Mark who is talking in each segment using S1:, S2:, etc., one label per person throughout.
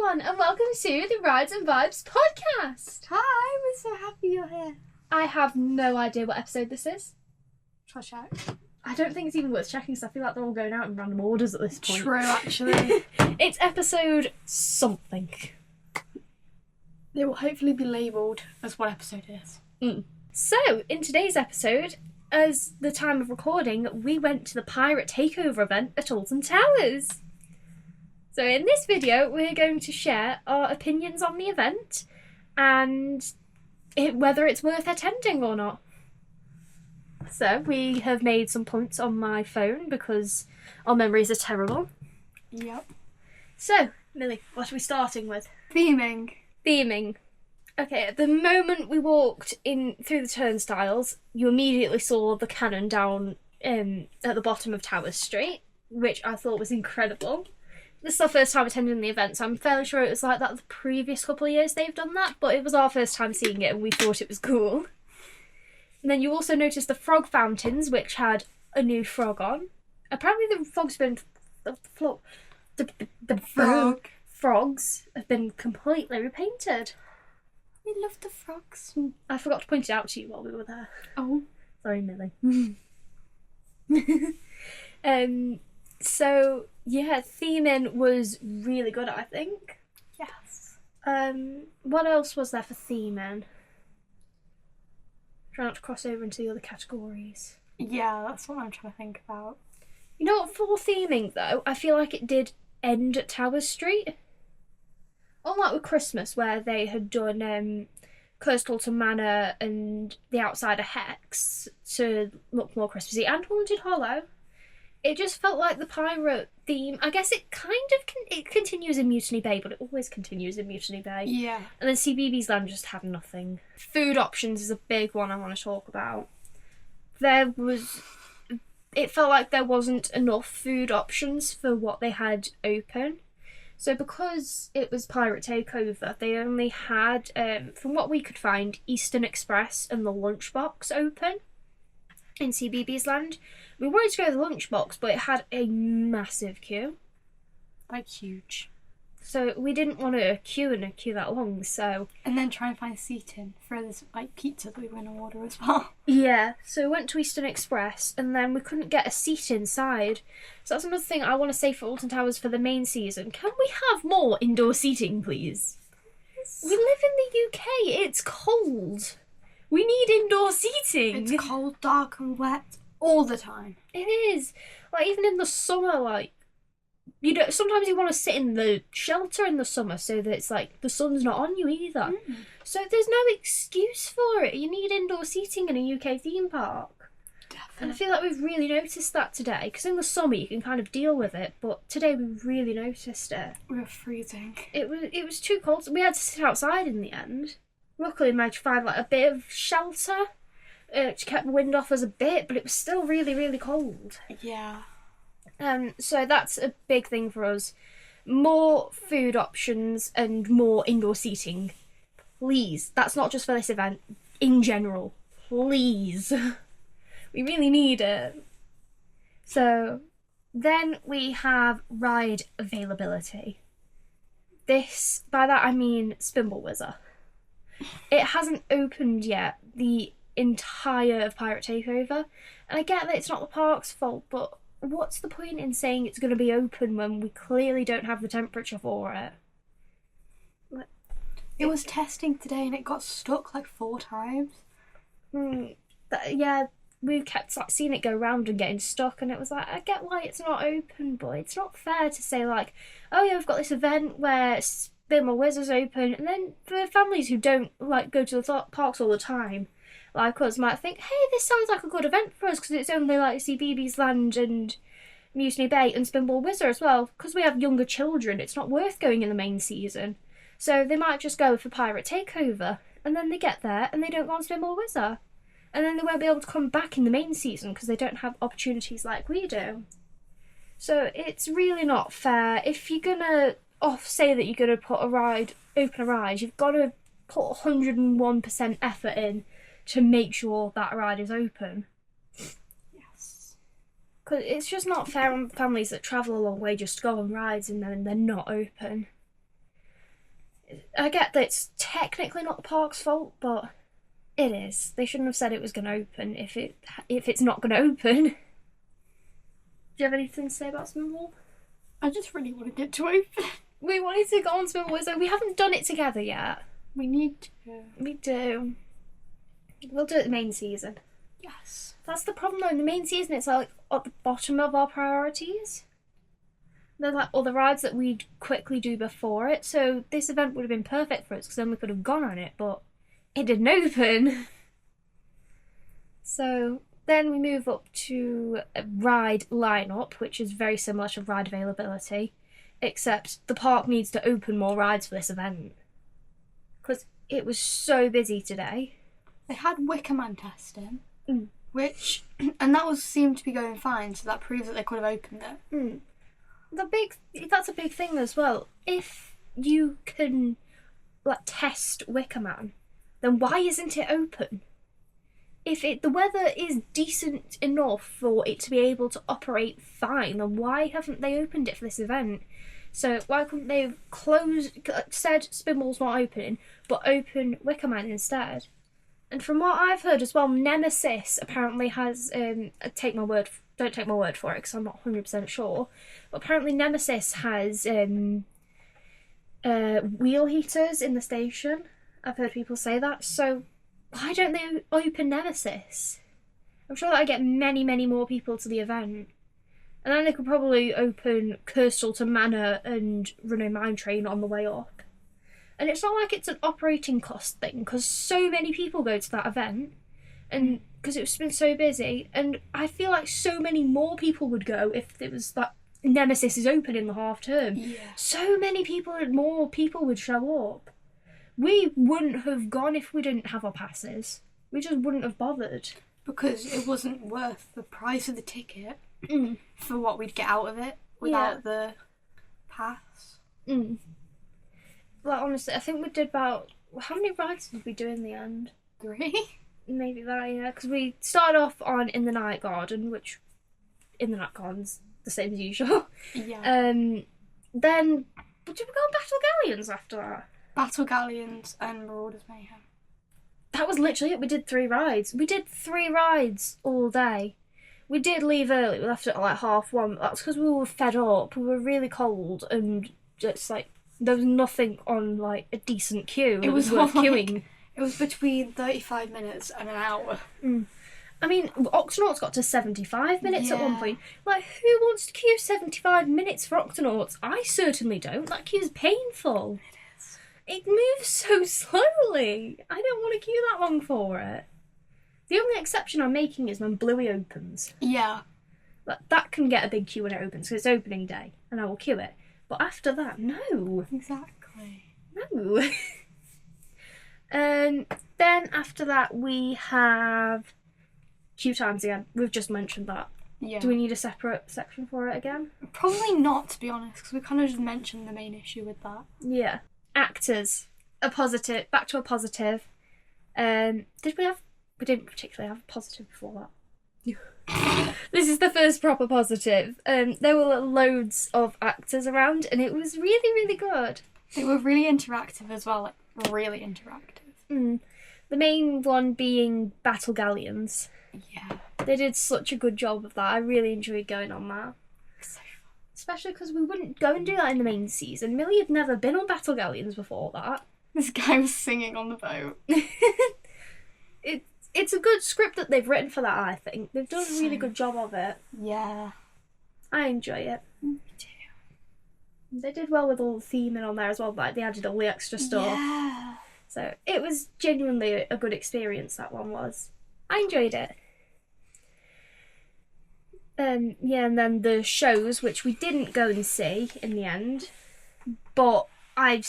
S1: everyone, and welcome to the Rides and Vibes podcast.
S2: Hi, we're so happy you're here.
S1: I have no idea what episode this is.
S2: Shall I check?
S1: I don't think it's even worth checking because I feel like they're all going out in random orders at this point.
S2: True, actually.
S1: It's episode something.
S2: They will hopefully be labelled as what episode it is.
S1: So, in today's episode, as the time of recording, we went to the Pirate Takeover event at Alton Towers. So in this video, we're going to share our opinions on the event and whether it's worth attending or not. So we have made some points on my phone because our memories are terrible.
S2: Yep.
S1: So, Millie, what are we starting with?
S2: Theming.
S1: Okay, at the moment we walked in through the turnstiles, you immediately saw the cannon down at the bottom of Towers Street, which I thought was incredible. This is our first time attending the event, so I'm fairly sure it was like that the previous couple of years they've done that, but it was our first time seeing it and we thought it was cool. And then you also noticed the frog fountains, which had a new frog on. Apparently the frogs have been completely repainted.
S2: We love the frogs.
S1: I forgot to point it out to you while we were there.
S2: Oh.
S1: Sorry, Millie. So, yeah, theming was really good, I think.
S2: Yes.
S1: What else was there for theming? Try not to cross over into the other categories.
S2: Yeah, that's what I'm trying to think about.
S1: You know what, for theming, though, I feel like it did end at Towers Street. Unlike with Christmas, where they had done Cursed Alton Manor and the Outsider Hex to look more Christmassy, and Haunted Hollow. It just felt like the pirate theme. I guess it kind of it continues in Mutiny Bay, but it always continues in Mutiny Bay.
S2: Yeah.
S1: And then CBeebies Land just had nothing. Food options is a big one I want to talk about. It felt like there wasn't enough food options for what they had open. So because it was Pirate Takeover, they only had, from what we could find, Eastern Express and the Lunchbox open in CBeebies Land. We wanted to go to the Lunchbox, but it had a massive queue.
S2: Like, huge.
S1: So we didn't want to queue that long, so...
S2: And then try and find seating for this, like, pizza that we were going to order as well.
S1: Yeah, so we went to Eastern Express, and then we couldn't get a seat inside. So that's another thing I want to say for Alton Towers for the main season. Can we have more indoor seating, please? Yes. We live in the UK, it's cold. We need indoor seating.
S2: It's cold, dark and wet all the time.
S1: It is. Like, even in the summer, like, you know, sometimes you want to sit in the shelter in the summer so that it's like the sun's not on you either. So there's no excuse for it. You need indoor seating in a UK theme park.
S2: Definitely.
S1: And I feel like we've really noticed that today, because in the summer you can kind of deal with it, but today we really noticed it.
S2: We were freezing.
S1: It was too cold. So we had to sit outside in the end. Luckily, we managed to find like a bit of shelter, which kept the wind off us a bit, but it was still really, really cold.
S2: Yeah.
S1: So that's a big thing for us. More food options and more indoor seating. Please. That's not just for this event. In general. Please. We really need it. So then we have ride availability. By that I mean Spinball Whizzer. It hasn't opened yet, the entire of Pirate Takeover. And I get that it's not the park's fault, but what's the point in saying it's going to be open when we clearly don't have the temperature for it?
S2: It was testing today and it got stuck like 4 times.
S1: Yeah, we kept like seeing it go round and getting stuck, and it was like, I get why it's not open, but it's not fair to say like, oh yeah, we've got this event where Spinball Whizzer's open, and then for families who don't like go to the parks all the time, like us, might think, hey, this sounds like a good event for us because it's only like CBeebies Land and Mutiny Bay and Spinball Whizzer as well. Because we have younger children, it's not worth going in the main season. So they might just go for Pirate Takeover, and then they get there and they don't go on Spinball Whizzer. And then they won't be able to come back in the main season because they don't have opportunities like we do. So it's really not fair. If you're going to say that you're going to open a ride, you've got to put 101% effort in to make sure that ride is open.
S2: Yes.
S1: Because it's just not fair on families that travel a long way just to go on rides and then they're not open. I get that it's technically not the park's fault, but it is. They shouldn't have said it was going to open if it's not going to open. Do you have anything to say about Spinball?
S2: I just really wanted it to open.
S1: We wanted to go on Spinball, so we haven't done it together yet.
S2: We need to.
S1: We do. We'll do it the main season.
S2: Yes.
S1: That's the problem though. In the main season, it's like at the bottom of our priorities. They're like all the rides that we'd quickly do before it. So this event would have been perfect for us because then we could have gone on it, but it didn't open. So then we move up to a ride lineup, which is very similar to ride availability, except the park needs to open more rides for this event because it was so busy today.
S2: They had Wicker Man testing,
S1: which
S2: and that seemed to be going fine. So that proves that they could have opened it.
S1: That's a big thing as well. If you can test Wicker Man, then why isn't it open? If the weather is decent enough for it to be able to operate fine, then why haven't they opened it for this event? So why couldn't they have said Spinball's not opening, but open Wicker Man instead? And from what I've heard as well, Nemesis apparently has don't take my word for it because I'm not 100% sure, but apparently Nemesis has wheel heaters in the station. I've heard people say that. So why don't they open Nemesis? I'm sure that I get many, many more people to the event. And then they could probably open Coastal to Manor and run a mine train on the way up. And it's not like it's an operating cost thing, because so many people go to that event, and because it's been so busy, and I feel like so many more people would go if it was that Nemesis is open in the half term.
S2: Yeah.
S1: So many more people would show up. We wouldn't have gone if we didn't have our passes. We just wouldn't have bothered.
S2: Because it wasn't worth the price of the ticket for what we'd get out of it without the pass.
S1: Like, honestly, I think we did about... How many rides did we do in the end?
S2: 3?
S1: Maybe that, yeah. Because we started off on In the Night Garden, which... In the Night Garden's the same as usual.
S2: Yeah.
S1: Then... Did we go on Battle Galleons after that?
S2: Battle Galleons and Marauders Mayhem.
S1: That was literally it. We did 3 rides. We did 3 rides all day. We did leave early. We left at like 1:30. That's because we were fed up. We were really cold and just like... There was nothing on, like, a decent queue. It was worth queuing.
S2: It was between 35 minutes and an hour.
S1: I mean, Octonauts got to 75 minutes at one point. Like, who wants to queue 75 minutes for Octonauts? I certainly don't. That queue's painful.
S2: It is.
S1: It moves so slowly. I don't want to queue that long for it. The only exception I'm making is when Bluey opens.
S2: Yeah.
S1: Like, that can get a big queue when it opens, because it's opening day, and I will queue it. But after that, no.
S2: Exactly.
S1: No. Then after that, we have queue times again. We've just mentioned that.
S2: Yeah.
S1: Do we need a separate section for it again?
S2: Probably not, to be honest, because we kind of just mentioned the main issue with that.
S1: Yeah. Actors. Back to a positive. We didn't particularly have a positive before that. This is the first proper positive. There were loads of actors around, and it was really, really good.
S2: They were really interactive as well, like really interactive.
S1: The main one being Battle Galleons.
S2: Yeah.
S1: They did such a good job of that. I really enjoyed going on that.
S2: So fun.
S1: Especially because we wouldn't go and do that in the main season. Millie had never been on Battle Galleons before that.
S2: This guy was singing on the boat.
S1: It's a good script that they've written for that, I think. They've done a really good job of it.
S2: Yeah.
S1: I enjoy it.
S2: Me too.
S1: They did well with all the theming on there as well, like they added all the extra stuff.
S2: Yeah.
S1: So it was genuinely a good experience, that one was. I enjoyed it. And then the shows, which we didn't go and see in the end, but I've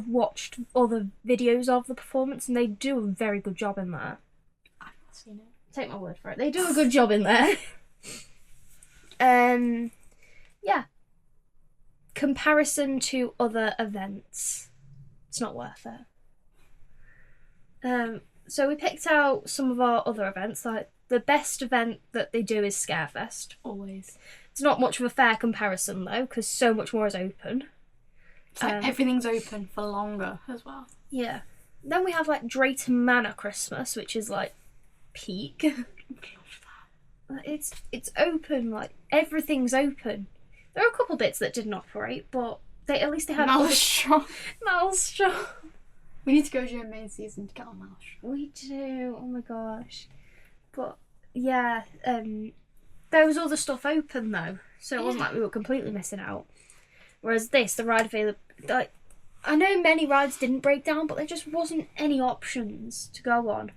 S1: watched other videos of the performance, and they do a very good job in there.
S2: I've not seen it.
S1: Take my word for it. They do a good job in there. Yeah. Comparison to other events. It's not worth it. So we picked out some of our other events. Like, the best event that they do is Scarefest.
S2: Always.
S1: It's not much of a fair comparison, though, because so much more is open.
S2: So everything's open for longer as well.
S1: Yeah. Then we have like Drayton Manor Christmas, which is like peak. It's open, like everything's open. There are a couple bits that didn't operate, but at least they had
S2: Mouse shop.
S1: Mouse shop.
S2: We need to go during main season to get on mouse shop.
S1: We do. Oh my gosh. But yeah, there was all the stuff open though, so it wasn't like we were completely missing out. Whereas this, the ride available, like, I know many rides didn't break down, but there just wasn't any options to go on.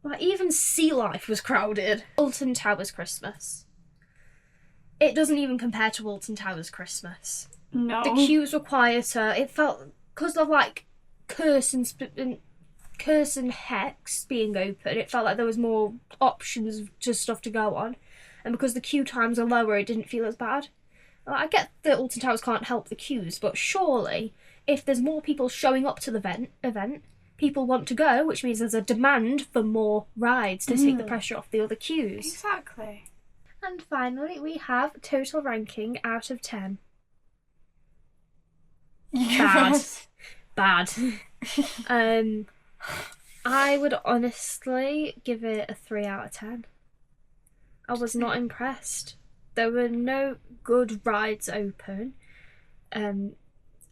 S1: Like, even Sea Life was crowded. Alton Towers Christmas. It doesn't even compare to Alton Towers Christmas.
S2: No.
S1: The queues were quieter. It felt, because of like Curse and Hex being open, it felt like there was more options to stuff to go on. And because the queue times are lower, it didn't feel as bad. I get that Alton Towers can't help the queues, but surely, if there's more people showing up to the event, people want to go, which means there's a demand for more rides to take the pressure off the other queues.
S2: Exactly.
S1: And finally, we have total ranking out of 10.
S2: Yes.
S1: Bad. I would honestly give it a 3 out of 10. I was not impressed. There were no good rides open. And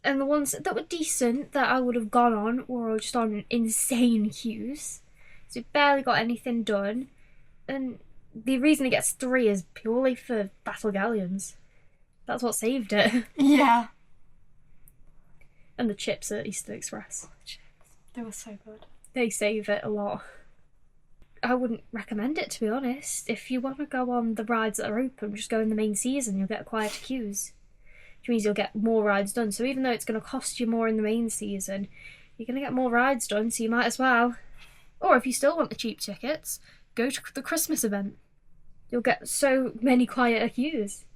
S1: the ones that were decent that I would have gone on were just on insane queues. So we barely got anything done. And the reason it gets 3 is purely for Battle Galleons. That's what saved it.
S2: Yeah.
S1: And the chips at Eastern Express.
S2: They were so good.
S1: They save it a lot. I wouldn't recommend it, to be honest. If you want to go on the rides that are open, just go in the main season. You'll get quieter queues, which means you'll get more rides done. So even though it's going to cost you more in the main season, you're going to get more rides done, so you might as well. Or if you still want the cheap tickets, go to the Christmas event. You'll get so many quieter queues.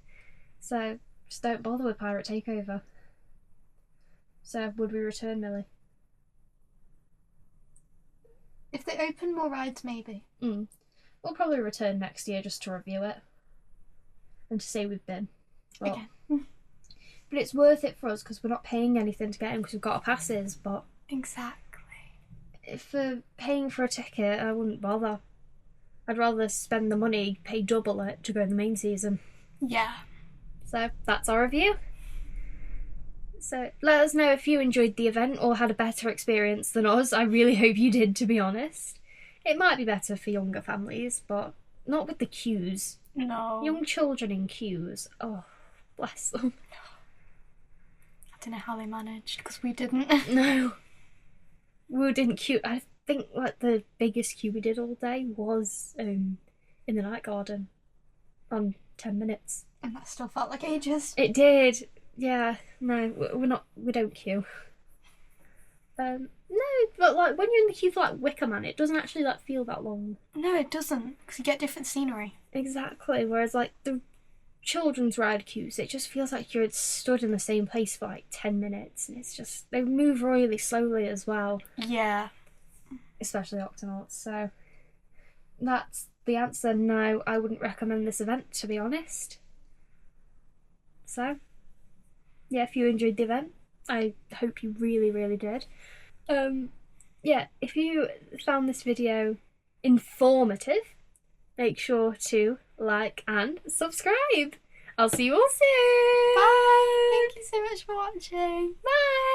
S1: So just don't bother with Pirate Takeover. So would we return, Millie?
S2: If they open more rides, maybe.
S1: We'll probably return next year just to review it and to say we've been. But,
S2: Again.
S1: But it's worth it for us because we're not paying anything to get in because we've got our passes. But
S2: Exactly.
S1: if we're paying for a ticket, I wouldn't bother. I'd rather spend the money, pay double it to go in the main season.
S2: Yeah.
S1: So that's our review. So let us know if you enjoyed the event or had a better experience than us. I really hope you did, to be honest. It might be better for younger families, but not with the queues.
S2: No.
S1: Young children in queues. Oh, bless them.
S2: I don't know how they managed, because we didn't.
S1: No. We didn't queue. I think like the biggest queue we did all day was in the night garden on 10 minutes.
S2: And that still felt like ages.
S1: It did. Yeah, no, we don't queue. No, but like when you're in the queue for like Wicker Man, it doesn't actually like feel that long.
S2: No, it doesn't, because you get different scenery.
S1: Exactly, whereas like the children's ride queues, it just feels like you're stood in the same place for like 10 minutes. And it's just, they move really slowly as well.
S2: Yeah.
S1: Especially Octonauts, so that's the answer. No, I wouldn't recommend this event, to be honest. So yeah, if you enjoyed the event, I hope you really, really did. Yeah, if you found this video informative, make sure to like and subscribe. I'll see you all soon.
S2: Bye. Thank you so much for watching.
S1: Bye.